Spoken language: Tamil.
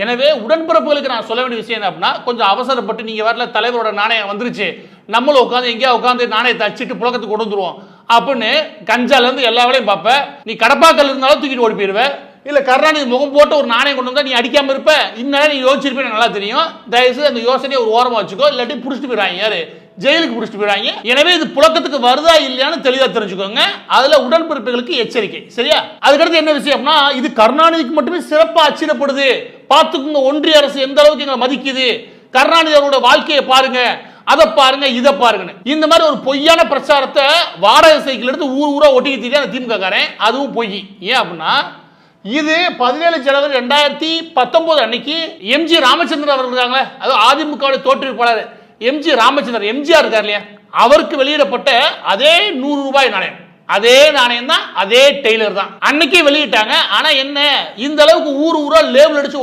எனவே உடன்பிறப்புகளுக்கு நான் சொல்ல வேண்டிய விஷயம் என்ன அப்படின்னா, கொஞ்சம் அவசரப்பட்டு நீங்க வரல தலைவரோட நாணயம் வந்துருச்சு, நம்மளும் உட்காந்து எங்கேயா உட்காந்து நாணயத்தை அடிச்சுட்டு புழக்கத்துக்கு கொண்டு வந்துருவோம் அப்படின்னு கஞ்சால இருந்து எல்லா வேலையும் பார்ப்ப. நீ கடப்பாக்கல் இருந்தாலும் தூக்கிட்டு ஓடி போயிருவ. இல்ல கருணாநிதி முகம் போட்டு ஒரு நாணயம் கொண்டு வந்தா நீ அடிக்காம இருப்ப. இன்னும் நீ யோசிச்சிருப்பேன் நல்லா தெரியும். தயவுசெய்து அந்த யோசனையை ஒரு ஓரமா வச்சுக்கோ, இல்லாட்டி புடிச்சிட்டு போயிடுறாங்க. யாரு? ஜெயிலுக்கு புடிச்சிட்டு போயிடுறாங்க. எனவே இது புழக்கத்துக்கு வருதா இல்லையான்னு தெளிவா தெரிஞ்சுக்கோங்க. அதுல உடன்பிறப்புகளுக்கு எச்சரிக்கை. சரியா? அதுக்கடுத்து என்ன விஷயம்னா, இது கருணாநிதிக்கு மட்டுமே சிறப்பா அச்சிடப்படுது. பார்த்துக்குங்க ஒன்றிய அரசு எந்த அளவுக்கு எங்களை மதிக்குது, கருணாநிதி அவரோட வாழ்க்கையை பாருங்க, அதை பாருங்க, இதை பாருங்க. இந்த மாதிரி ஒரு பொய்யான பிரச்சாரத்தை வாடகை சைக்கிள் எடுத்து ஊர் ஊரா ஒட்டிக்கிட்டு அந்த திமுக காரன். அதுவும் பொய். ஏன் அப்படின்னா, இது 17 ஜனவரி 2019 அன்னைக்கு எம்ஜி ராமச்சந்திரன் அவர்கள் இருக்காங்களே, அது அதிமுக தோற்றுவிப்பாளர் எம்ஜி ராமச்சந்திரன், எம்ஜிஆர் இருக்கார் இல்லையா, அவருக்கு வெளியிடப்பட்ட அதே 100 ரூபாய் நாணயம், அதே நாணயம் தான், அதே டெய்லர் தான் அன்னைக்கே வெளியிட்டாங்க. ஆனா என்ன, இந்த அளவுக்கு ஊர் ஊரா லேபிள் அடிச்சு